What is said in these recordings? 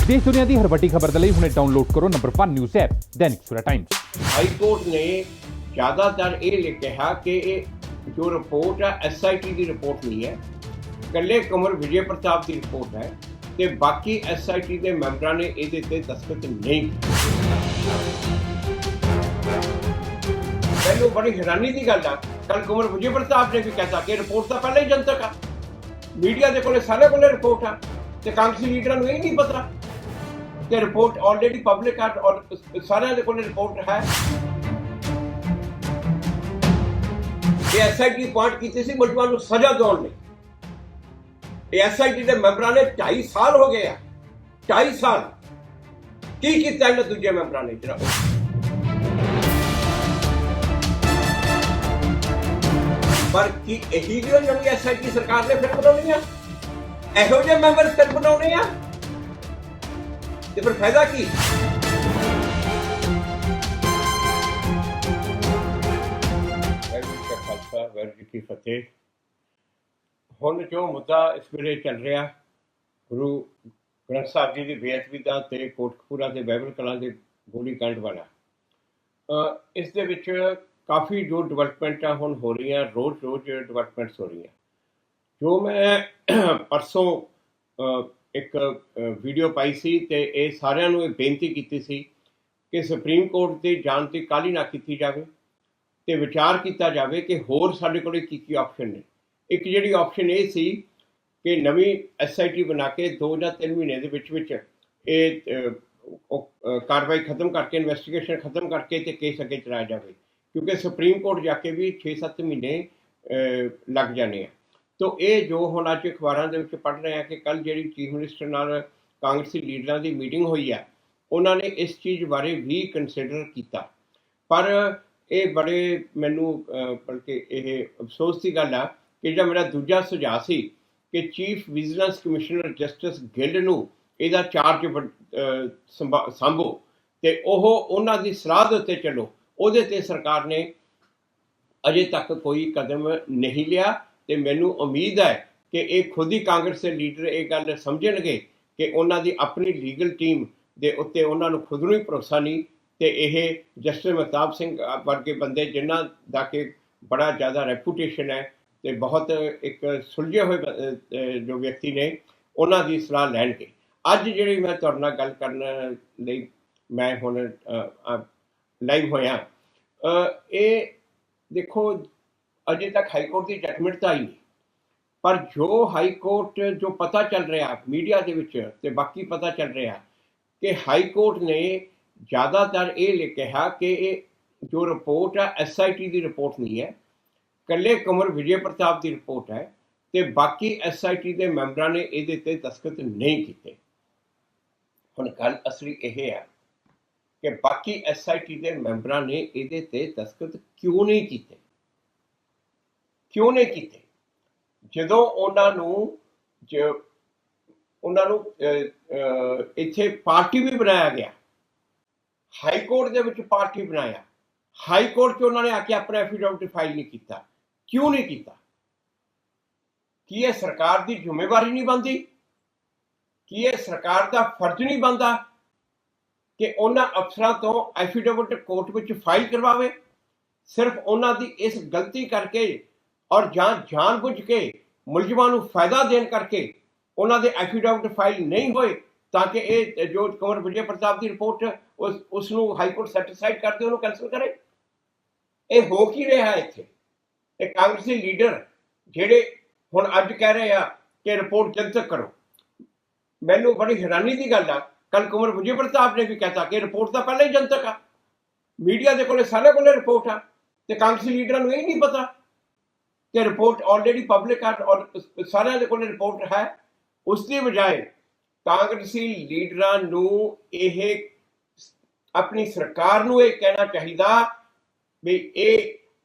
देश दुनिया की हर वड्डी खबर के लिए हुणे डाउनलोड करो number 1 news app Dainik Savera times. High court ने ज़्यादातर ये कहा कि जो रिपोर्ट है SIT की रिपोर्ट नहीं है, कल्ले कंवर विजय प्रताप की रिपोर्ट है तो बाकी SIT के मैंबरां ने ये दस्तखत नहीं किए। मैनूं बड़ी हैरानी की गल है, कल कंवर विजय प्रताप ने भी कहता कि रिपोर्ट तो पहले ही जनतक है, मीडिया के कोले सारे कोले रिपोर्ट है, तो कांग्रेसी लीडरां नूं ये नहीं पता कि रिपोर्ट ऑलरेडी पब्लिक है और सारे के कोले रिपोर्ट है। ये SIT अपॉइंट की थी मुलजमान को सजा दिलाने लई। SIT के मैंबरां ने 2.5 साल हो गए, 2.5 साल की किया इन्हां दूजे मैंबरां ने जरा पर की यही जो नवी SIT सरकार ने फिर बनानी है, इहो जे मैंबर फिर बनाने हैं तो फिर फायदा की। खालसा वाहिगुरू जी की फतेह। हुण जो मुद्दा इस वेले चल रहा गुरु ग्रंथ साहब जी की बेअदबी का ते कोटकपूरा के बाइबल कलां के गोलीकांड वाला, इस दे विच काफ़ी जो डिवेलपमेंटा हुण हो रही हैं, रोज़ रोज़ डिवेलपमेंट्स हो रही हैं। जो मैं परसों एक वीडियो पाई सी ते ये सारिਆਂ ਨੂੰ बेनती की सी कि सुप्रीम कोर्ट की जाण की काहली ना की जाए तो विचार किया जाए कि होर साडे कोल की ऑप्शन ने। एक जिहड़ी ऑप्शन ये सी कि नवीं SIT बना के 2 या 3 महीने के विच ये कार्रवाई खत्म करके इन्वेस्टिगेशन खत्म करके तो केस अगे चलाया जाए, क्योंकि सुप्रीम कोर्ट जाके भी 6-7 महीने लग जाने हैं। तो ये जो हुण अज अखबारों के पढ़ रहे हैं कि कल जी चीफ मिनिस्टर नाल कांग्रेसी लीडरां की मीटिंग हुई है, उन्होंने इस चीज़ बारे भी कंसिडर किया, पर ये बड़े मैनू बल्कि ये अफसोस की गल है कि जो मेरा दूजा सुझाव सी कि chief vigilance commissioner justice Gill नूं इहदा चार्ज संभो तो उन्हां दी सलाह दे उत्ते चलो, उहदे ते सरकार ने अजे तक कोई कदम नहीं लिया। तो मैनू उम्मीद है कि ये खुद ही कांग्रेस के लीडर ये गल समझणगे कि उन्हां दी अपनी लीगल टीम के उत्ते उन्हां नूं खुद नूं ही भरोसा नहीं, तो यह जस्टिस महताब सिंह वर्गे बंदे जिन्हां दा कि बड़ा ज़्यादा रेपूटेशन है तो बहुत एक सुलझे हुए जो व्यक्ति ने उन्हां दी सलाह लैणगे। अज जिहड़ी मैं तुहाडे नाल गल करने लई मैं हुण लाइव होया, ये देखो अजे तक हाई कोर्ट की जजमेंट तो आई नहीं, पर जो हाई कोर्ट जो पता चल रहा मीडिया के विच ते बाकी पता चल रहा कि हाई कोर्ट ने ज़्यादातर ये कहा कि जो रिपोर्ट है SIT की रिपोर्ट नहीं है, कल्ले कंवर विजय प्रताप की रिपोर्ट है तो बाकी SIT के मैंबरां ने ये दस्तखत नहीं किए। हुण गल असली यह है कि बाकी SIT के मैंबरां ने ये दस्तखत क्यों नहीं किए, क्यों नहीं किए? जदों उन्होंने इत्थे पार्टी भी बनाया गया, हाई कोर्ट के विच पार्टी बनाया, हाई कोर्ट उन्होंने आके अपना एफिडेविट फाइल नहीं किया, क्यों नहीं किया? कि यह सरकार की जिम्मेवारी नहीं बनती, कि यह सरकार का फर्ज नहीं बनता कि उन्होंने अफसरों तो एफिडेविट कोर्ट में फाइल करवावे? सिर्फ उन्होंने इस गलती करके और जानबूझ के मुलजमान को फायदा देने करके उन्होंने एफिडेविट फाइल नहीं होए ताकि ये जो कंवर विजय प्रताप की रिपोर्ट उसनू हाई कोर्ट सैटिस्फाइड करते उन्होंने कैंसल करे। ये हो की रहा है इत्थे कांग्रेसी लीडर जेडे हुण अज कह रहे हैं कि रिपोर्ट जनतक करो। मैनू बड़ी हैरानी की गल है, कल कंवर विजय प्रताप ने भी कहता कि रिपोर्ट तो पहले ही जनतक है, मीडिया के कोले सारे कोले रिपोर्ट है, तो कांग्रेसी लीडरां नूं ये नहीं पता कि रिपोर्ट ऑलरेडी पब्लिक है और सारे के कोले रिपोर्ट है। उसकी बजाय कांग्रेसी लीडरां नूं यह अपनी सरकार नूं यह कहना चाहिए भी ये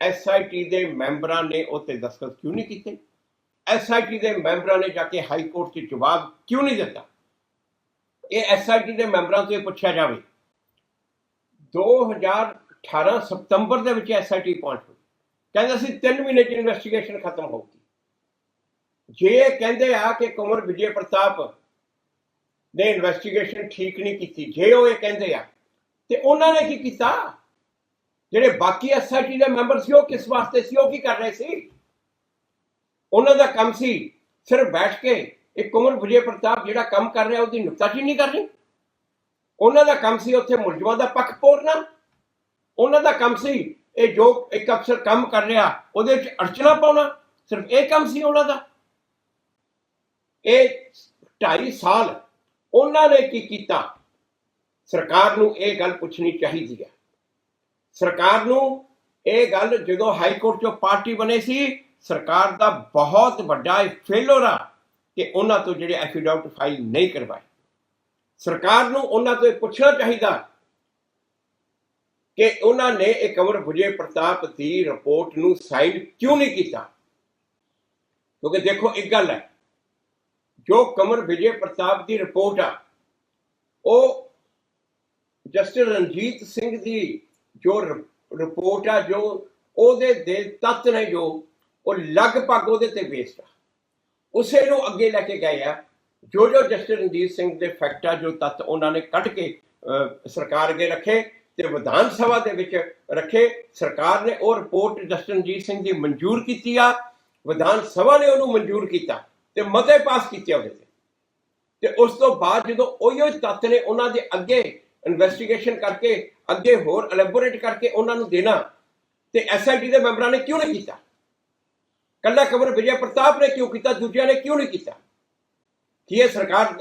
SIT के मैंबरां ने उत्ते दस्तखत क्यों नहीं किए, SIT के मैंबरां ने जाके हाई कोर्ट से जवाब क्यों नहीं दिता। ये SIT के मैंबरां से पूछा जाए। 2018 सितंबर के विच SIT अपॉइंट हुई, कहते असीं 3 महीने इन्वेस्टिगेशन खत्म होगी। जे कहते आ कि कंवर विजय प्रताप ਨੇ ਇਨਵੈਸਟੀਗੇਸ਼ਨ ਠੀਕ ਨਹੀਂ ਕੀਤੀ, ਜੇ ਉਹ ਇਹ ਕਹਿੰਦੇ ਆ ਤੇ ਉਹਨਾਂ ਨੇ ਕੀ ਕੀਤਾ? ਜਿਹੜੇ ਬਾਕੀ ਐਸਆਈਟੀ ਦੇ ਮੈਂਬਰ ਸੀ ਉਹ ਕਿਸ ਵਾਸਤੇ ਸੀ? ਉਹ ਕੀ ਕਰ ਰਹੇ ਸੀ? ਉਹਨਾਂ ਦਾ ਕੰਮ ਸੀ ਸਿਰਫ ਬੈਠ ਕੇ ਇੱਕ ਕੁੰਵਰ ਵਿਜੇ ਪ੍ਰਤਾਪ ਜਿਹੜਾ ਕੰਮ ਕਰ ਰਿਹਾ ਉਹਦੀ ਨੁਕਤਾਚੀਨੀ ਕਰਨੀ। ਉਹਨਾਂ ਦਾ ਕੰਮ ਸੀ ਉੱਥੇ ਮੁਲਜ਼ਮਾਂ ਦਾ ਪੱਖ ਪੋਰਨਾ। ਉਹਨਾਂ ਦਾ ਕੰਮ ਸੀ ਇਹ ਜੋ ਇੱਕ ਅਫਸਰ ਕੰਮ ਕਰ ਰਿਹਾ ਉਹਦੇ ਵਿੱਚ ਅੜਚਨਾ ਪਾਉਣਾ। ਸਿਰਫ ਇਹ ਕੰਮ ਸੀ ਉਹਨਾਂ ਦਾ। ਇਹ 2.5 ਸਾਲ ਉਹਨਾਂ ਨੇ ਕੀ ਕੀਤਾ? ਸਰਕਾਰ ਨੂੰ ਇਹ ਗੱਲ ਪੁੱਛਣੀ ਚਾਹੀਦੀ ਹੈ। ਸਰਕਾਰ ਨੂੰ ਇਹ ਗੱਲ, ਜਦੋਂ ਹਾਈ ਕੋਰਟ ਚੋਂ ਪਾਰਟੀ ਬਣੇ ਸੀ, ਸਰਕਾਰ ਦਾ ਬਹੁਤ ਵੱਡਾ ਫੇਲਰ ਆ ਕਿ ਉਹਨਾਂ ਤੋਂ ਜਿਹੜੇ ਐਫੀਡੈਵਿਟ ਫਾਈਲ ਨਹੀਂ ਕਰਵਾਏ। ਸਰਕਾਰ ਨੂੰ ਉਹਨਾਂ ਤੋਂ ਇਹ ਪੁੱਛਣਾ ਚਾਹੀਦਾ ਕਿ ਉਹਨਾਂ ਨੇ ਇਹ ਕੰਵਰ ਵਿਜੇ ਪ੍ਰਤਾਪ ਦੀ ਰਿਪੋਰਟ ਨੂੰ ਸਾਈਨ ਕਿਉਂ ਨਹੀਂ ਕੀਤਾ। ਕਿਉਂਕਿ ਦੇਖੋ ਇੱਕ ਗੱਲ ਹੈ, ਜੋ ਕੰਵਰ ਵਿਜੇ ਪ੍ਰਤਾਪ ਦੀ ਰਿਪੋਰਟ ਆ ਉਹ ਜਸਟਿਸ ਰਣਜੀਤ ਸਿੰਘ ਦੀ ਜੋ ਰਿਪੋਰਟ ਆ, ਜੋ ਉਹਦੇ ਦੇ ਤੱਤ ਨੇ ਜੋ ਉਹ ਲਗਭਗ ਉਹਦੇ ਤੇ ਬੇਸਡ ਆ, ਉਸੇ ਨੂੰ ਅੱਗੇ ਲੈ ਕੇ ਗਏ ਆ। ਜੋ ਜਸਟਿਸ ਰਣਜੀਤ ਸਿੰਘ ਦੇ ਫੈਕਟ ਆ, ਜੋ ਤੱਤ ਉਹਨਾਂ ਨੇ ਕੱਢ ਕੇ ਸਰਕਾਰ ਅੱਗੇ ਰੱਖੇ ਤੇ ਵਿਧਾਨ ਸਭਾ ਦੇ ਵਿੱਚ ਰੱਖੇ। ਸਰਕਾਰ ਨੇ ਉਹ ਰਿਪੋਰਟ ਜਸਟਿਸ ਰਣਜੀਤ ਸਿੰਘ ਦੀ ਮਨਜ਼ੂਰ ਕੀਤੀ ਆ, ਵਿਧਾਨ ਸਭਾ ਨੇ ਉਹਨੂੰ ਮਨਜ਼ੂਰ ਕੀਤਾ ਤੇ ਮਤੇ ਪਾਸ ਕੀਤੇ ਉਹਦੇ ਤੇ ਉਸ ਤੋਂ ਬਾਅਦ ਜਦੋਂ ਉਹੀ ਤੱਤ ਨੇ ਉਹਨਾਂ ਦੇ ਅੱਗੇ ਇਨਵੈਸਟੀਗੇਸ਼ਨ ਕਰਕੇ ਅੱਗੇ ਹੋਰ ਐਲੈਬੋਰੇਟ ਕਰਕੇ ਉਹਨਾਂ ਨੂੰ ਦੇਣਾ, ਤੇ ਐਸਆਈਟੀ ਦੇ ਮੈਂਬਰਾਂ ਨੇ ਕਿਉਂ ਨਹੀਂ ਕੀਤਾ? ਕੱਲਾ ਕੰਵਰ ਵਿਜੇ ਪ੍ਰਤਾਪ ਨੇ ਕਿਉਂ ਕੀਤਾ? ਦੂਜਿਆਂ ਨੇ ਕਿਉਂ ਨਹੀਂ ਕੀਤਾ? ਕੀ ਇਹ ਸਰਕਾਰ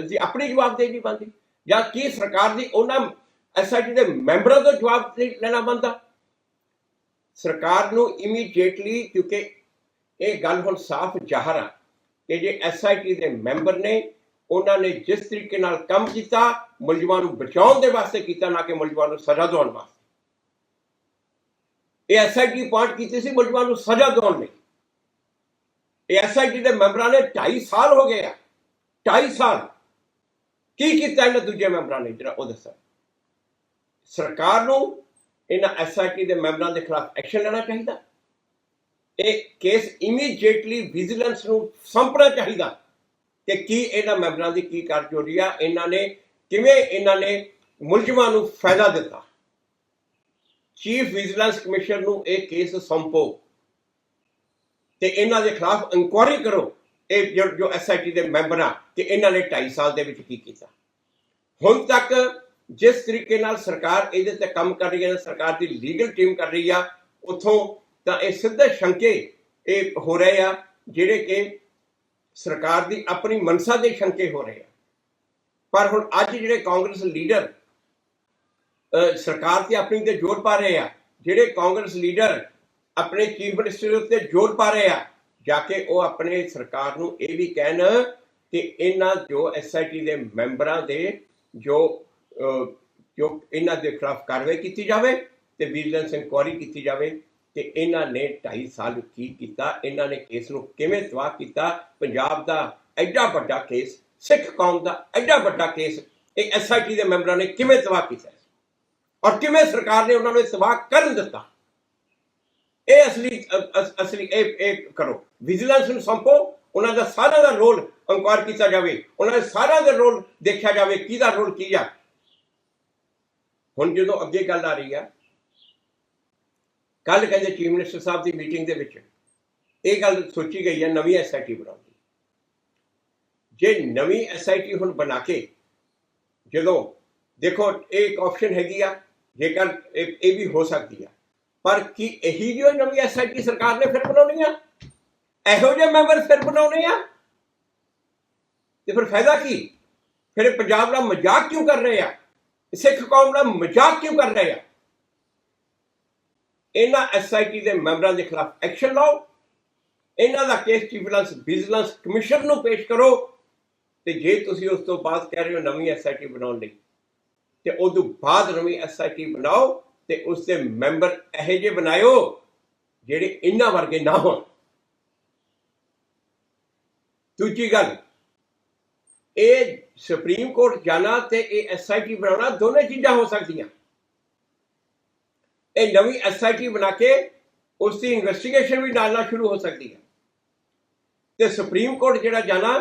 ਦੀ ਆਪਣੀ ਜਵਾਬਦੇਹੀ ਬਣਦੀ, ਜਾਂ ਕੀ ਸਰਕਾਰ ਦੀ ਉਹਨਾਂ ਐਸਆਈਟੀ ਦੇ ਮੈਂਬਰਾਂ ਤੋਂ ਜਵਾਬ ਲੈਣਾ ਬਣਦਾ? ਸਰਕਾਰ ਨੂੰ ਇਮੀਡੀਏਟਲੀ, ਕਿਉਂਕਿ ਇਹ ਗੱਲ ਹੁਣ ਸਾਫ਼ ਜ਼ਾਹਰ ਆ ਕਿ ਜੇ ਐਸਆਈਟੀ ਦੇ ਮੈਂਬਰ ਨੇ, ਉਹਨਾਂ ਨੇ ਜਿਸ ਤਰੀਕੇ ਨਾਲ ਕੰਮ ਕੀਤਾ ਮੁਲਜ਼ਮਾਂ ਨੂੰ ਬਚਾਉਣ ਦੇ ਵਾਸਤੇ ਕੀਤਾ, ਨਾ ਕਿ ਮੁਲਜ਼ਮਾਂ ਨੂੰ ਸਜ਼ਾ ਦਿਵਾਉਣ ਵਾਸਤੇ। ਇਹ ਐਸਆਈਟੀ ਅਪਾਇੰਟ ਕੀਤੀ ਸੀ ਮੁਲਜ਼ਮਾਂ ਨੂੰ ਸਜ਼ਾ ਦਿਵਾਉਣ ਲਈ। ਇਹ ਐਸਆਈਟੀ ਦੇ ਮੈਂਬਰਾਂ ਨੇ 2.5 ਸਾਲ ਹੋ ਗਏ ਆ, 2.5 ਸਾਲ ਕੀ ਕੀਤਾ ਇਹਨਾਂ ਦੂਜੇ ਮੈਂਬਰਾਂ ਨੇ, ਜਿਹੜਾ ਉਹ ਦੱਸਿਆ। ਸਰਕਾਰ ਨੂੰ ਇਹਨਾਂ ਐਸਆਈਟੀ ਦੇ ਮੈਂਬਰਾਂ ਦੇ ਖਿਲਾਫ ਐਕਸ਼ਨ ਲੈਣਾ ਚਾਹੀਦਾ। ਇਹ ਕੇਸ ਇਮੀਡੀਏਟਲੀ ਵਿਜੀਲੈਂਸ ਨੂੰ ਸੌਂਪਣਾ ਚਾਹੀਦਾ ਕਿ ਕੀ ਇਹਨਾਂ ਮੈਂਬਰਾਂ ਦੀ ਕੀ ਕਾਰਜੋਰੀ ਆ, ਇਹਨਾਂ ਨੇ ਕਿਵੇਂ ਇਹਨਾਂ ਨੇ ਮੁਲਜ਼ਮਾਂ ਨੂੰ ਫਾਇਦਾ ਦਿੱਤਾ। ਚੀਫ ਵਿਜੀਲੈਂਸ ਕਮਿਸ਼ਨਰ ਨੂੰ ਇਹ ਕੇਸ ਸੌਂਪੋ ਤੇ ਇਹਨਾਂ ਦੇ ਖਿਲਾਫ ਇਨਕੁਆਇਰੀ ਕਰੋ, ਇਹ ਜੋ ਐਸਆਈਟੀ ਦੇ ਮੈਂਬਰ ਆ, ਕਿ ਇਹਨਾਂ ਨੇ 2.5 ਸਾਲ ਦੇ ਵਿੱਚ ਕੀ ਕੀਤਾ। ਹੁਣ ਤੱਕ ਜਿਸ ਤਰੀਕੇ ਨਾਲ ਸਰਕਾਰ ਇਹਦੇ ਤੇ ਕੰਮ ਕਰ ਰਹੀ ਹੈ, ਸਰਕਾਰ ਦੀ ਲੀਗਲ ਟੀਮ ਕਰ ਰਹੀ ਆ, ਉੱਥੋਂ ਤਾਂ ਇਹ ਸਿੱਧੇ ਸ਼ੰਕੇ ਇਹ ਹੋ ਰਹੇ ਆ ਜਿਹੜੇ ਕਿ ਸਰਕਾਰ ਦੀ ਆਪਣੀ ਮਨਸਾ ਦੇ ਸ਼ੰਕੇ ਹੋ ਰਹੇ ਆ। ਪਰ ਹੁਣ ਅੱਜ ਜਿਹੜੇ ਕਾਂਗਰਸ ਲੀਡਰ ਸਰਕਾਰ ਤੇ ਆਪਣੀ ਤੇ ਜ਼ੋਰ ਪਾ ਰਹੇ ਆ, ਜਿਹੜੇ ਕਾਂਗਰਸ ਲੀਡਰ ਆਪਣੇ ਚੀਫ ਮਿਨਿਸਟਰ ਉੱਤੇ ਜ਼ੋਰ ਪਾ ਰਹੇ ਆ, ਜਾ ਕੇ ਉਹ ਆਪਣੇ ਸਰਕਾਰ ਨੂੰ ਇਹ ਵੀ ਕਹਿਣ ਕਿ ਇਹਨਾਂ ਜੋ ਐਸਆਈਟੀ ਦੇ ਮੈਂਬਰਾਂ ਦੇ ਜੋ ਇਹਨਾਂ ਦੇ ਖਿਲਾਫ ਕਾਰਵਾਈ ਕੀਤੀ ਜਾਵੇ ਤੇ ਵਿਜੀਲੈਂਸ ਇਨਕੁਆਇਰੀ ਕੀਤੀ ਜਾਵੇ ਕਿ ਇਹਨਾਂ ਨੇ 2.5 ਸਾਲ ਕੀ ਕੀਤਾ, ਇਹਨਾਂ ਨੇ ਕੇਸ ਨੂੰ ਕਿਵੇਂ ਤਬਾਹ ਕੀਤਾ। ਪੰਜਾਬ ਦਾ ਐਡਾ ਵੱਡਾ ਕੇਸ, ਸਿੱਖ ਕੌਮ ਦਾ ਐਡਾ ਵੱਡਾ ਕੇਸ, ਇਹ ਐਸਆਈਟੀ ਦੇ ਮੈਂਬਰਾਂ ਨੇ ਕਿਵੇਂ ਤਬਾਹ ਕੀਤਾ ਔਰ ਕਿਵੇਂ ਸਰਕਾਰ ਨੇ ਉਹਨਾਂ ਨੂੰ ਤਬਾਹ ਕਰਨ ਦਿੱਤਾ। ਇਹ ਅਸਲੀ ਇਹ ਕਰੋ, ਵਿਜੀਲੈਂਸ ਨੂੰ ਸੌਂਪੋ, ਉਹਨਾਂ ਦਾ ਸਾਰਿਆਂ ਦਾ ਰੋਲ ਇਨਕੁਆਇਰ ਕੀਤਾ ਜਾਵੇ, ਉਹਨਾਂ ਦੇ ਸਾਰਿਆਂ ਦਾ ਰੋਲ ਦੇਖਿਆ ਜਾਵੇ ਕਿਹਦਾ ਰੋਲ ਕੀ ਆ। ਹੁਣ ਜਦੋਂ ਅੱਗੇ ਗੱਲ ਆ ਰਹੀ ਆ, ਕੱਲ ਕਹਿੰਦੇ ਚੀਫ ਮਿਨਿਸਟਰ ਸਾਹਿਬ ਦੀ ਮੀਟਿੰਗ ਦੇ ਵਿੱਚ ਇਹ ਗੱਲ ਸੋਚੀ ਗਈ ਹੈ ਨਵੀਂ ਐਸਆਈਟੀ ਬਣਾਉਣ ਦੀ। ਜੇ ਨਵੀਂ ਐਸਆਈਟੀ ਹੁਣ ਬਣਾ ਕੇ, ਜਦੋਂ ਦੇਖੋ ਇਹ ਇੱਕ ਆਪਸ਼ਨ ਹੈਗੀ ਆ, ਜੇਕਰ ਇਹ ਵੀ ਹੋ ਸਕਦੀ ਆ, ਪਰ ਕੀ ਇਹੀ ਜੋ ਨਵੀਂ ਐਸਆਈਟੀ ਸਰਕਾਰ ਨੇ ਫਿਰ ਬਣਾਉਣੀ ਆ? ਇਹੋ ਜਿਹੇ ਮੈਂਬਰ ਫਿਰ ਬਣਾਉਣੇ ਆ ਤੇ ਫਿਰ ਫਾਇਦਾ ਕੀ? ਫਿਰ ਇਹ ਪੰਜਾਬ ਦਾ ਮਜ਼ਾਕ ਕਿਉਂ ਕਰ ਰਹੇ ਆ? ਸਿੱਖ ਕੌਮ ਦਾ ਮਜ਼ਾਕ ਕਿਉਂ ਕਰ ਰਹੇ ਆ? ਇਹਨਾਂ ਐਸਆਈਟੀ ਦੇ ਮੈਂਬਰਾਂ ਦੇ ਖਿਲਾਫ ਐਕਸ਼ਨ ਲਓ, ਇਹਨਾਂ ਦਾ ਕੇਸ ਚੀਫ ਵਿਜੀਲੈਂਸ ਕਮਿਸ਼ਨ ਨੂੰ ਪੇਸ਼ ਕਰੋ, ਤੇ ਜੇ ਤੁਸੀਂ ਉਸ ਤੋਂ ਬਾਅਦ ਕਹਿ ਰਹੇ ਹੋ ਨਵੀਂ ਐਸਆਈਟੀ ਬਣਾਉਣ ਲਈ, ਤੇ ਉਦੋਂ ਬਾਅਦ ਨਵੀਂ ਐਸਆਈਟੀ ਬਣਾਓ ਤੇ ਉਸ ਦੇ ਮੈਂਬਰ ਇਹੋ ਜਿਹੇ ਬਣਾਇਓ ਜਿਹੜੇ ਇਹਨਾਂ ਵਰਗੇ ਨਾ ਹੋਣ। ਦੂਜੀ ਗੱਲ, ਇਹ ਸੁਪਰੀਮ ਕੋਰਟ ਜਾਣਾ ਤੇ ਇਹ ਐਸਆਈਟੀ ਬਣਾਉਣਾ ਦੋਨੇ ਚੀਜ਼ਾਂ ਹੋ ਸਕਦੀਆਂ। ਇਹ ਨਵੀਂ ਐਸਆਈਟੀ ਬਣਾ ਕੇ ਉਸ ਦੀ ਇਨਵੈਸਟੀਗੇਸ਼ਨ ਵੀ ਨਾਲ ਸ਼ੁਰੂ ਹੋ ਸਕਦੀ ਹੈ, ਤੇ ਸੁਪਰੀਮ ਕੋਰਟ ਜਿਹੜਾ ਜਾਣਾ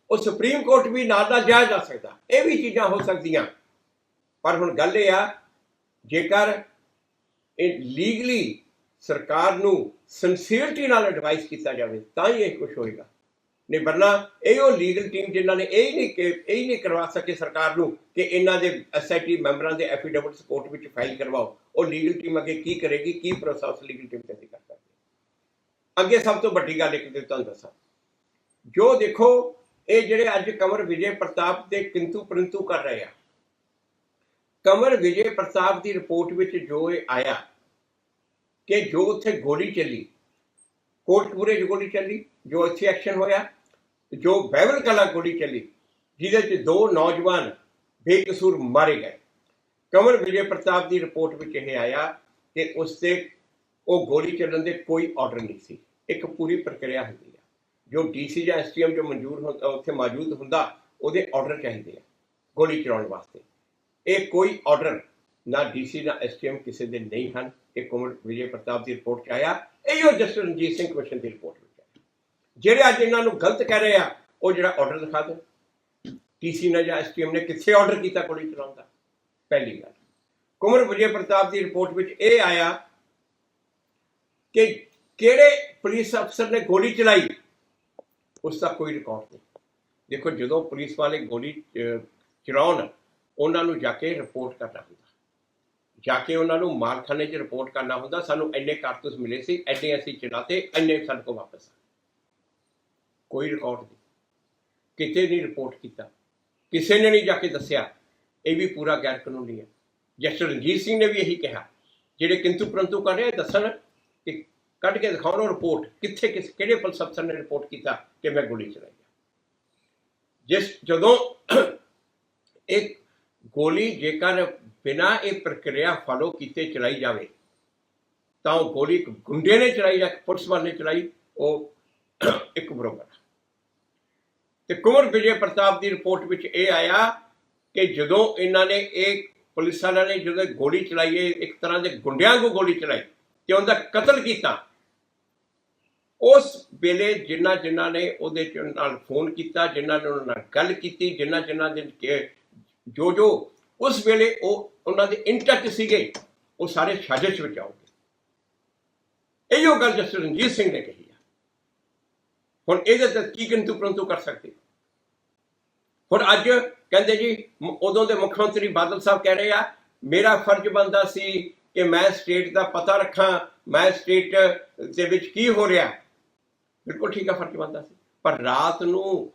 ਉਹ ਸੁਪਰੀਮ ਕੋਰਟ ਵੀ ਨਾਲ ਜਾਇਆ ਜਾ ਸਕਦਾ, ਇਹ ਵੀ ਚੀਜ਼ਾਂ ਹੋ ਸਕਦੀਆਂ। ਪਰ ਹੁਣ ਗੱਲ ਇਹ ਆ, ਜੇਕਰ ਇਹ ਲੀਗਲੀ ਸਰਕਾਰ ਨੂੰ ਸਿੰਸੀਅਰਟੀ ਨਾਲ ਐਡਵਾਈਸ ਕੀਤਾ ਜਾਵੇ ਤਾਂ ਹੀ ਇਹ ਕੁਛ ਹੋਏਗਾ, ਨਹੀਂ ਵਰਨਾ ਇਹ ਉਹ ਲੀਗਲ ਟੀਮ ਜਿਨ੍ਹਾਂ ਨੇ ਇਹ ਨਹੀਂ ਕਰਵਾ ਸਕੇ ਸਰਕਾਰ ਨੂੰ ਕਿ ਇਹਨਾਂ ਦੇ SIT ਮੈਂਬਰਾਂ ਦੇ ਐਫੀਡੇਵਿਟਸ ਕੋਰਟ ਵਿੱਚ ਫਾਈਲ ਕਰਵਾਓ, ਉਹ ਲੀਗਲ ਟੀਮ ਅੱਗੇ ਕੀ ਕਰੇਗੀ, ਕੀ ਪ੍ਰੋਸੈਸ ਲੀਗਲ ਟੀਮ ਤੇ ਅਸੀਂ ਕਰ ਸਕਦੇ। ਅੱਗੇ ਸਭ ਤੋਂ ਵੱਡੀ ਗੱਲ ਇੱਕ ਤੁਹਾਨੂੰ ਦੱਸਾਂ, ਜੋ ਦੇਖੋ ਇਹ ਜਿਹੜੇ ਅੱਜ ਕੰਵਰ ਵਿਜੇ ਪ੍ਰਤਾਪ ਦੇ ਕਿੰਤੂ ਪਰੰਤੂ ਕਰ ਰਹੇ ਆ, ਕੰਵਰ ਵਿਜੇ ਪ੍ਰਤਾਪ ਦੀ ਰਿਪੋਰਟ ਵਿੱਚ ਜੋ ਇਹ ਆਇਆ ਕਿ ਜੋ ਉੱਥੇ ਗੋਲੀ ਚੱਲੀ, ਕੋਟਕਪੂਰੇ 'ਚ ਗੋਲੀ ਚੱਲੀ, ਜੋ ਇੱਥੇ ਐਕਸ਼ਨ ਹੋਇਆ, ਜੋ ਬਹਿਬਲ ਕਲਾਂ ਗੋਲੀ ਚੱਲੀ ਜਿਹਦੇ 'ਚ 2 ਨੌਜਵਾਨ ਬੇਕਸੂਰ ਮਾਰੇ ਗਏ, ਕੰਵਰ ਵਿਜੇ ਪ੍ਰਤਾਪ ਦੀ ਰਿਪੋਰਟ ਵਿੱਚ ਇਹ ਆਇਆ ਕਿ ਉਸ ਤੇ ਉਹ ਗੋਲੀ ਚੱਲਣ ਦੇ ਕੋਈ ਆਰਡਰ ਨਹੀਂ ਸੀ। ਇੱਕ ਪੂਰੀ ਪ੍ਰਕਿਰਿਆ ਹੁੰਦੀ ਆ, ਜੋ DC ਜਾਂ STM ਜੋ ਮਨਜ਼ੂਰ ਉੱਥੇ ਮੌਜੂਦ ਹੁੰਦਾ ਉਹਦੇ ਆਰਡਰ ਚਾਹੀਦੇ ਆ ਗੋਲੀ ਚਲਾਉਣ ਵਾਸਤੇ। ਇਹ ਕੋਈ ਆਰਡਰ ਨਾ DC ਨਾ STM ਕਿਸੇ ਦੇ ਨਹੀਂ ਹਨ। ਇਹ ਕੰਵਰ ਵਿਜੇ ਪ੍ਰਤਾਪ ਦੀ ਰਿਪੋਰਟ 'ਚ ਆਇਆ, ਇਹੋ ਜਸਟਿਸ ਰਣਜੀਤ ਸਿੰਘ ਕਮਿਸ਼ਨ ਦੀ ਰਿਪੋਰਟ ਵਿੱਚ ਆਇਆ। ਜਿਹੜੇ ਅੱਜ ਇਹਨਾਂ ਨੂੰ ਗਲਤ ਕਹਿ ਰਹੇ ਆ ਉਹ ਜਿਹੜਾ ਆਰਡਰ ਦਿਖਾ ਦੇਣ, DC ਨੇ ਜਾਂ STM ਨੇ ਕਿੱਥੇ ਆਰਡਰ ਕੀਤਾ ਗੋਲੀ ਚਲਾਉਣ ਦਾ। ਪਹਿਲੀ ਗੱਲ, ਕੰਵਰ ਵਿਜੇ ਪ੍ਰਤਾਪ ਦੀ ਰਿਪੋਰਟ ਵਿੱਚ ਇਹ ਆਇਆ ਕਿ ਕਿਹੜੇ ਪੁਲਿਸ ਅਫਸਰ ਨੇ ਗੋਲੀ ਚਲਾਈ, ਉਸ ਦਾ ਕੋਈ ਰਿਕਾਰਡ ਨਹੀਂ। ਦੇਖੋ, ਜਦੋਂ ਪੁਲਿਸ ਵਾਲੇ ਗੋਲੀ ਚਲਾਉਣ ਉਹਨਾਂ ਨੂੰ ਜਾ ਕੇ ਰਿਪੋਰਟ ਕਰਨਾ ਹੁੰਦਾ, ਜਾ ਕੇ ਉਹਨਾਂ ਨੂੰ ਮਾਲਖਾਨੇ 'ਚ ਰਿਪੋਰਟ ਕਰਨਾ ਹੁੰਦਾ, ਸਾਨੂੰ ਇੰਨੇ ਕਾਰਤੂਸ ਮਿਲੇ ਸੀ, ਇੰਨੇ ਅਸੀਂ ਚਲਾਤੇ, ਇੰਨੇ ਸਾਡੇ ਕੋਲ ਵਾਪਸ ਆ। ਕੋਈ ਰਿਕਾਰਡ ਨਹੀਂ, ਕਿਤੇ ਨਹੀਂ ਰਿਪੋਰਟ ਕੀਤਾ, ਕਿਸੇ ਨੇ ਨਹੀਂ ਜਾ ਕੇ ਦੱਸਿਆ। ਇਹ ਵੀ ਪੂਰਾ ਗੈਰ ਕਾਨੂੰਨੀ ਹੈ। ਜਸਟਿਸ ਰਣਜੀਤ ਸਿੰਘ ਨੇ ਵੀ ਇਹੀ ਕਿਹਾ, ਜਿਹੜੇ ਕਿੰਤੂ ਪਰੰਤੂ ਕਰ ਰਹੇ ਦੱਸਣ ਕਿ ਕੱਢ ਕੇ ਦਿਖਾਉਣ ਰਿਪੋਰਟ, ਕਿੱਥੇ ਕਿਹੜੇ ਪੁਲਿਸ ਅਫਸਰ ਨੇ ਰਿਪੋਰਟ ਕੀਤਾ ਕਿ ਮੈਂ ਗੋਲੀ ਚਲਾਈ। ਜਦੋਂ ਇਹ ਗੋਲੀ ਜੇਕਰ ਬਿਨਾਂ ਇਹ ਪ੍ਰਕਿਰਿਆ ਫਾਲੋ ਕੀਤੇ ਚਲਾਈ ਜਾਵੇ ਤਾਂ ਉਹ ਗੋਲੀ ਇੱਕ ਗੁੰਡੇ ਨੇ ਚਲਾਈ ਜਾਂ ਪੁਲਿਸ ਵਾਲੇ ਨੇ ਚਲਾਈ, ਉਹ ਇੱਕ ਬਰਾਬਰ। ਤੇ ਕੰਵਰ ਵਿਜੇ ਪ੍ਰਤਾਪ ਦੀ ਰਿਪੋਰਟ ਵਿੱਚ ਇਹ ਆਇਆ ਕਿ ਜਦੋਂ ਇਹਨਾਂ ਨੇ ਇਹ ਪੁਲਿਸ ਵਾਲਿਆਂ ਨੇ ਜਦੋਂ ਗੋਲੀ ਚਲਾਈ, ਇੱਕ ਤਰ੍ਹਾਂ ਦੇ ਗੁੰਡਿਆਂ ਨੂੰ ਗੋਲੀ ਚਲਾਈ ਤੇ ਉਹਦਾ ਕਤਲ ਕੀਤਾ, ਉਸ ਵੇਲੇ ਜਿਨ੍ਹਾਂ ਨੇ ਉਹਦੇ ਨਾਲ ਫੋਨ ਕੀਤਾ, ਜਿਨ੍ਹਾਂ ਨੇ ਉਹਨਾਂ ਨਾਲ ਗੱਲ ਕੀਤੀ, ਜਿਨ੍ਹਾਂ ਦੇ ਜੋ ਉਸ ਵੇਲੇ ਉਹਨਾਂ ਦੇ ਇਨ ਟੱਚ ਸੀਗੇ, ਉਹ ਸਾਰੇ ਸਾਜ਼ਿਸ਼ ਵਿੱਚ ਆਉਗੇ। ਇਹੋ ਗੱਲ ਜਸਟਿਸ ਰਣਜੀਤ ਸਿੰਘ ਨੇ ਕਹੀ ਆ। ਹੁਣ ਇਹਦੇ ਤੇ ਕੀ ਕਿੰਤੂ ਪਰੰਤੂ ਕਰ ਸਕਦੇ? ਹੁਣ ਅੱਜ ਕਹਿੰਦੇ ਜੀ, ਉਦੋਂ ਦੇ ਮੁੱਖ ਮੰਤਰੀ ਬਾਦਲ ਸਾਹਿਬ ਕਹਿ ਰਹੇ ਆ, ਮੇਰਾ ਫਰਜ਼ ਬਣਦਾ ਸੀ ਕਿ ਮੈਂ ਸਟੇਟ ਦਾ ਪਤਾ ਰੱਖਾਂ, ਮੈਂ ਸਟੇਟ ਦੇ ਵਿੱਚ ਕੀ ਹੋ ਰਿਹਾ। ਬਿਲਕੁਲ ਠੀਕ ਆ, ਫਰਜ਼ ਬਣਦਾ ਸੀ। ਪਰ ਰਾਤ ਨੂੰ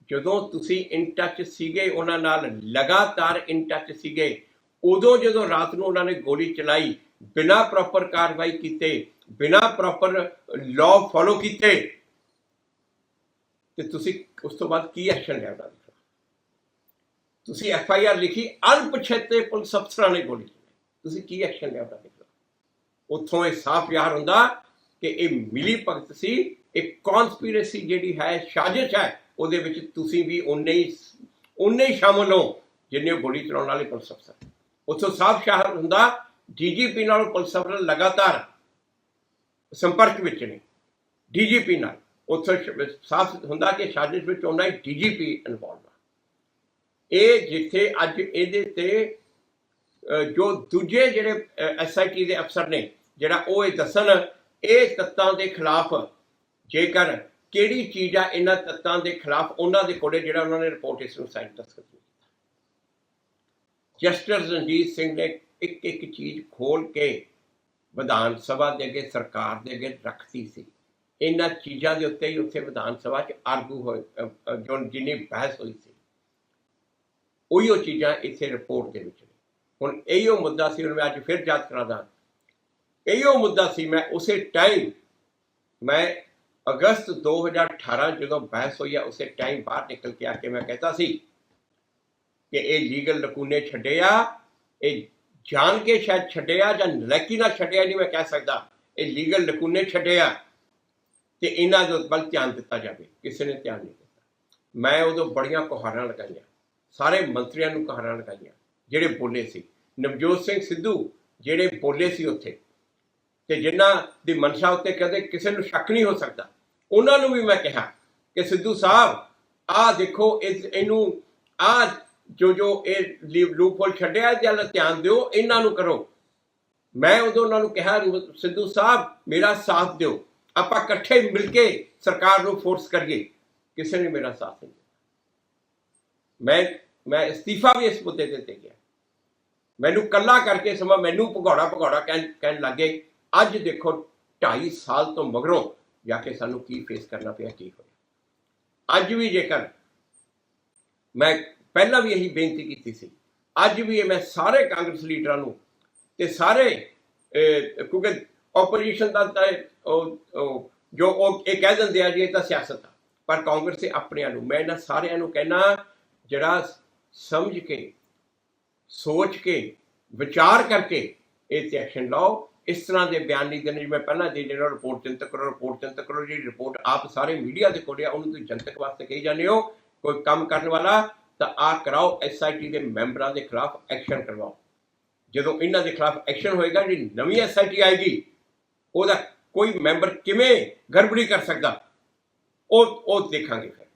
ਜਦੋਂ ਤੁਸੀਂ ਇਨ ਟੱਚ ਸੀਗੇ ਉਹਨਾਂ ਨਾਲ, ਲਗਾਤਾਰ ਇਨ ਟੱਚ ਸੀਗੇ, ਉਦੋਂ ਜਦੋਂ ਰਾਤ ਨੂੰ ਉਹਨਾਂ ਨੇ ਗੋਲੀ ਚਲਾਈ, ਬਿਨਾਂ ਪ੍ਰੋਪਰ ਕਾਰਵਾਈ ਕੀਤੇ, ਬਿਨਾਂ ਪ੍ਰੋਪਰ ਲਾਅ ਫੋਲੋ ਕੀਤੇ, ਤੇ ਤੁਸੀਂ ਉਸ ਤੋਂ ਬਾਅਦ ਕੀ ਐਕਸ਼ਨ ਲਿਆ? ਉਹਨਾਂ ਦਾ ਤੁਸੀਂ FIR ਲਿਖੀ, ਅਣਪਛਾਤੇ ਪੁਲਿਸ ਅਫਸਰਾਂ ਨੇ ਗੋਲੀ ਚਲਾਈ, ਤੁਸੀਂ ਕੀ ਐਕਸ਼ਨ ਲਿਆ? ਉਹਨਾਂ ਦੇ ਉੱਥੋਂ ਇਹ ਸਾਫ਼ ਜ਼ਾਹਰ ਹੁੰਦਾ ਕਿ ਇਹ ਮਿਲੀ ਭਗਤ ਸੀ, ਇੱਕ ਕੌਨਸਪੀਰੇਸੀ ਜਿਹੜੀ ਹੈ, ਸਾਜ਼ਿਸ਼ ਹੈ, ਉਹਦੇ ਵਿੱਚ ਤੁਸੀਂ ਵੀ ਉਨੇ ਹੀ ਸ਼ਾਮਲ ਹੋ ਜਿੰਨੇ ਗੋਲੀ ਚਲਾਉਣ ਵਾਲੇ ਪੁਲਿਸ ਅਫਸਰ। ਉੱਥੋਂ ਸਾਫ਼ ਜ਼ਾਹਰ ਹੁੰਦਾ, DGP ਨਾਲ ਪੁਲਿਸ ਅਫਸਰ ਲਗਾਤਾਰ ਸੰਪਰਕ ਵਿੱਚ ਨੇ, DGP ਨਾਲ। ਉੱਥੋਂ ਸਾਫ਼ ਹੁੰਦਾ ਕਿ ਸਾਜ਼ਿਸ਼ ਵਿੱਚ ਉਹਨਾਂ ਹੀ DGP ਇਨਵੋਲਵ ਆ। ਇਹ ਜਿੱਥੇ ਅੱਜ ਇਹਦੇ ਤੇ ਜੋ ਦੂਜੇ ਜਿਹੜੇ SIT ਦੇ ਅਫਸਰ ਨੇ, ਜਿਹੜਾ ਉਹ ਇਹ ਦੱਸਣ ਇਹ ਤੱਤਾਂ ਦੇ ਖਿਲਾਫ, ਜੇਕਰ ਕਿਹੜੀ ਚੀਜ਼ ਆ ਇਹਨਾਂ ਤੱਤਾਂ ਦੇ ਖਿਲਾਫ, ਉਹਨਾਂ ਦੇ ਕੋਲੇ ਜਿਹੜਾ ਉਹਨਾਂ ਨੇ ਰਿਪੋਰਟ ਇਸ ਨੂੰ ਸਾਈਨ ਦਸਤਖਤ ਕੀਤਾ। ਜਸਟਿਸ ਰਣਜੀਤ ਸਿੰਘ ਨੇ ਇੱਕ ਇੱਕ ਚੀਜ਼ ਖੋਲ ਕੇ ਵਿਧਾਨ ਸਭਾ ਦੇ ਅੱਗੇ, ਸਰਕਾਰ ਦੇ ਅੱਗੇ ਰੱਖਤੀ ਸੀ। ਇਹਨਾਂ ਚੀਜ਼ਾਂ ਦੇ ਉੱਤੇ ਹੀ ਉੱਥੇ ਵਿਧਾਨ ਸਭਾ 'ਚ ਆਰਗੂ ਹੋਏ, ਜੋ ਜਿੰਨੀ ਬਹਿਸ ਹੋਈ ਸੀ, ਉਹੀ ਉਹ ਚੀਜ਼ਾਂ ਇੱਥੇ ਰਿਪੋਰਟ ਦੇ ਵਿੱਚ ਨੇ। ਹੁਣ ਇਹੀਓ ਮੁੱਦਾ ਸੀ, ਹੁਣ ਮੈਂ ਅੱਜ ਫਿਰ ਯਾਦ ਕਰਾਂਦਾ, ਇਹੀਓ ਮੁੱਦਾ ਸੀ। ਮੈਂ ਉਸੇ ਟਾਈਮ, ਮੈਂ ਅਗਸਤ 2018 ਜਦੋਂ ਬਹਿਸ ਹੋਈ ਆ, ਉਸੇ ਟਾਈਮ ਬਾਹਰ ਨਿਕਲ ਕੇ ਆ ਕੇ ਮੈਂ ਕਹਿੰਦਾ ਸੀ ਕਿ ਇਹ ਲੀਗਲ ਲਕੂਨੇ ਛੱਡੇ ਆ, ਇਹ ਜਾਣ ਕੇ ਸ਼ਾਇਦ ਛੱਡੇ ਆ ਜਾਂ ਨਲਾਇਕੀ ਨਾਲ ਛੱਡਿਆ, ਨਹੀਂ ਮੈਂ ਕਹਿ ਸਕਦਾ, ਇਹ ਲੀਗਲ ਲਕੂਨੇ ਛੱਡੇ ਆ ਤੇ ਇਹਨਾਂ ਦੇ ਵੱਲ ਧਿਆਨ ਦਿੱਤਾ ਜਾਵੇ। ਕਿਸੇ ਨੇ ਧਿਆਨ ਨਹੀਂ ਦਿੱਤਾ। ਮੈਂ ਉਦੋਂ ਬੜੀਆਂ ਕੁਹਾਰਾਂ ਲਗਾਈਆਂ, ਸਾਰੇ ਮੰਤਰੀਆਂ ਨੂੰ ਕੁਹਾਰਾਂ ਲਗਾਈਆਂ ਜਿਹੜੇ ਬੋਲੇ ਸੀ। ਨਵਜੋਤ ਸਿੰਘ ਸਿੱਧੂ ਜਿਹੜੇ ਬੋਲੇ ਸੀ ਉੱਥੇ, ਤੇ ਜਿਨ੍ਹਾਂ ਦੀ ਮਨਸ਼ਾ ਉੱਤੇ ਕਦੇ ਕਿਸੇ ਨੂੰ ਸ਼ੱਕ ਨਹੀਂ ਹੋ ਸਕਦਾ, ਉਹਨਾਂ ਨੂੰ ਵੀ ਮੈਂ ਕਿਹਾ ਕਿ ਸਿੱਧੂ ਸਾਹਿਬ, ਆ ਦੇਖੋ ਇਹਨੂੰ ਆ ਜੋ ਇਹ ਲੂਪਹੋਲ ਛੱਡਿਆ ਜਲ ਧਿਆਨ ਦਿਓ, ਇਹਨਾਂ ਨੂੰ ਕਰੋ। ਮੈਂ ਉਦੋਂ ਉਹਨਾਂ ਨੂੰ ਕਿਹਾ ਸਿੱਧੂ ਸਾਹਿਬ ਮੇਰਾ ਸਾਥ ਦਿਓ, ਆਪਾਂ ਇਕੱਠੇ ਮਿਲ ਕੇ ਸਰਕਾਰ ਨੂੰ ਫੋਰਸ ਕਰੀਏ। ਕਿਸੇ ਨੇ ਮੇਰਾ ਸਾਥ ਨਹੀਂ ਦਿੱਤਾ। ਮੈਂ ਅਸਤੀਫਾ ਵੀ ਇਸ ਮੁੱਦੇ ਤੇ ਗਿਆ। ਮੈਨੂੰ ਕੱਲਾ ਕਰਕੇ ਸਮਾਂ ਮੈਨੂੰ ਭਗੌੜਾ ਕਹਿਣ ਲੱਗੇ। ਅੱਜ ਦੇਖੋ 2.5 ਸਾਲ ਤੋਂ ਮਗਰੋਂ ਜਾ ਕੇ ਸਾਨੂੰ ਕੀ ਫੇਸ ਕਰਨਾ ਪਿਆ, ਕੀ ਹੋਇਆ। ਅੱਜ ਵੀ ਜੇਕਰ ਮੈਂ ਪਹਿਲਾਂ ਵੀ ਇਹੀ ਬੇਨਤੀ ਕੀਤੀ ਸੀ, ਅੱਜ ਵੀ ਮੈਂ ਸਾਰੇ ਕਾਂਗਰਸ ਲੀਡਰਾਂ ਨੂੰ ਤੇ ਸਾਰੇ ਕਿਉਂਕਿ ਆਪੋਜੀਸ਼ਨ ਦਾ ਤਾਂ ਜੋ ਇਹ ਕਹਿ ਦਿੰਦੇ ਆ ਜੀ ਇਹ ਤਾਂ ਸਿਆਸਤ ਆ, ਪਰ ਕਾਂਗਰਸ ਦੇ ਆਪਣਿਆਂ ਨੂੰ ਮੈਂ ਇਹਨਾਂ ਸਾਰਿਆਂ ਨੂੰ ਕਹਿਣਾ ਜਿਹੜਾ ਸਮਝ ਕੇ ਸੋਚ ਕੇ ਵਿਚਾਰ ਕਰਕੇ ਇਹ 'ਤੇ ਐਕਸ਼ਨ ਲਾਓ। ਇਸ ਤਰ੍ਹਾਂ ਦੇ ਬਿਆਨ ਨਹੀਂ ਦੇਣੇ ਜਿਵੇਂ ਪਹਿਲਾਂ ਦੇ ਜਿਹੜਾ ਰਿਪੋਰਟ ਜਨਤਕ ਕਰੋ। ਜਿਹੜੀ ਰਿਪੋਰਟ ਆਪ ਸਾਰੇ ਮੀਡੀਆ ਦੇ ਕੋਲ ਆ ਉਹਨੂੰ ਤੁਸੀਂ ਜਨਤਕ ਵਾਸਤੇ ਕਹੀ ਜਾਂਦੇ ਹੋ। ਕੋਈ ਕੰਮ ਕਰਨ ਵਾਲਾ ਤਾਂ ਆ ਕਰਾਓ, SIT ਦੇ ਮੈਂਬਰਾਂ ਦੇ ਖਿਲਾਫ ਐਕਸ਼ਨ ਕਰਵਾਓ। ਜਦੋਂ ਇਹਨਾਂ ਦੇ ਖਿਲਾਫ ਐਕਸ਼ਨ ਹੋਏਗਾ, ਜਿਹੜੀ ਨਵੀਂ SIT ਆਏਗੀ ਉਹਦਾ ਕੋਈ ਮੈਂਬਰ ਕਿਵੇਂ ਗੜਬੜੀ ਕਰ ਸਕਦਾ ਉਹ ਦੇਖਾਂਗੇ। ਫਿਰ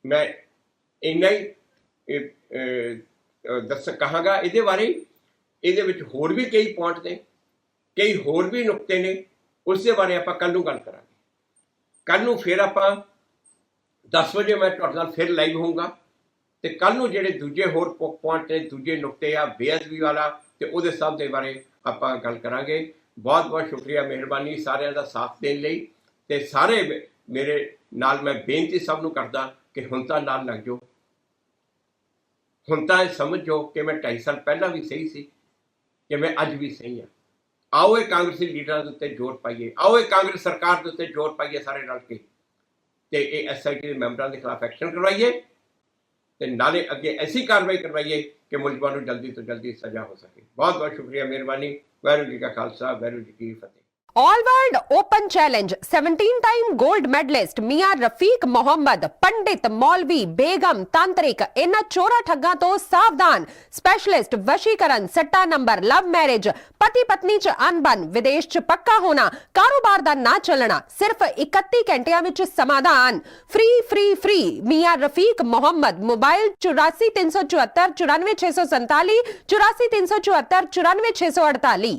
ਮੈਂ ਇੰਨਾ ਹੀ ਦੱਸ ਕਹਾਂਗਾ ਇਹਦੇ ਬਾਰੇ। ਇਹਦੇ ਵਿੱਚ ਹੋਰ ਵੀ ਕਈ ਪੁਆਇੰਟ ਨੇ, ਕਈ ਹੋਰ ਵੀ ਨੁਕਤੇ ਨੇ, ਉਸ ਦੇ ਬਾਰੇ ਆਪਾਂ ਕੱਲ੍ਹ ਨੂੰ ਗੱਲ ਕਰਾਂਗੇ। ਕੱਲ੍ਹ ਨੂੰ ਫਿਰ ਆਪਾਂ 10 ਵਜੇ ਮੈਂ ਤੁਹਾਡੇ ਨਾਲ ਫਿਰ ਲਾਈਵ ਹੋਊਂਗਾ ਤੇ ਕੱਲ੍ਹ ਨੂੰ ਜਿਹੜੇ ਦੂਜੇ ਹੋਰ ਪੁਆਇੰਟ ਨੇ, ਦੂਜੇ ਨੁਕਤੇ ਆ ਬੇਅਦਬੀ ਵਾਲਾ ਤੇ ਉਹਦੇ ਸਭ ਦੇ ਬਾਰੇ ਆਪਾਂ ਗੱਲ ਕਰਾਂਗੇ। ਬਹੁਤ ਬਹੁਤ ਸ਼ੁਕਰੀਆ, ਮਿਹਰਬਾਨੀ ਸਾਰਿਆਂ ਦਾ ਸਾਥ ਦੇਣ ਲਈ। ਤੇ ਸਾਰੇ ਮੇਰੇ ਨਾਲ ਮੈਂ ਬੇਨਤੀ ਸਭ ਨੂੰ ਕਰਦਾ ਕਿ ਹੁਣ ਤਾਂ ਨਾਲ ਲੱਗ ਜਾਓ। ਹੁਣ ਤਾਂ ਇਹ ਸਮਝੋ ਕਿ ਮੈਂ 2.5 ਸਾਲ ਪਹਿਲਾਂ ਵੀ ਸਹੀ ਸੀ ਕਿ ਮੈਂ ਅੱਜ ਵੀ ਸਹੀ ਹਾਂ। ਆਓ ਇਹ ਕਾਂਗਰਸੀ ਲੀਡਰਾਂ ਦੇ ਉੱਤੇ ਜ਼ੋਰ ਪਾਈਏ, ਆਓ ਇਹ ਕਾਂਗਰਸ ਸਰਕਾਰ ਦੇ ਉੱਤੇ ਜ਼ੋਰ ਪਾਈਏ ਸਾਰੇ ਰਲ ਕੇ ਤੇ ਇਹ SIT ਦੇ ਮੈਂਬਰਾਂ ਦੇ ਖਿਲਾਫ ਐਕਸ਼ਨ ਕਰਵਾਈਏ ਤੇ ਨਾਲੇ ਅੱਗੇ ਐਸੀ ਕਾਰਵਾਈ ਕਰਵਾਈਏ ਕਿ ਮੁਲਜ਼ਮਾਂ ਨੂੰ ਜਲਦੀ ਤੋਂ ਜਲਦੀ ਸਜ਼ਾ ਹੋ ਸਕੇ। ਬਹੁਤ ਬਹੁਤ ਸ਼ੁਕਰੀਆ, ਮਿਹਰਬਾਨੀ। ਵਾਹਿਗੁਰੂ ਜੀ ਕਾ ਖਾਲਸਾ, ਵਾਹਿਗੁਰੂ ਜੀ ਕੀ ਫਤਿਹ। All world open challenge 17 time gold medalist मियां रफीक मोहम्मद, पंडित मौलवी बेगम तांत्रिक, इन्हां चोरा ठग्गां तो सावधान। स्पेशलिस्ट वशीकरण, सट्टा नंबर, लव मैरिज, पति पत्नी च अनबन, विदेश च पक्का होना, कारोबार दा ना चलना, सिर्फ 31 घंटियां विच समाधान। फ्री फ्री फ्री मियां रफीक मोहम्मद। मोबाइल 84 374 94 647, 84 374 94 648।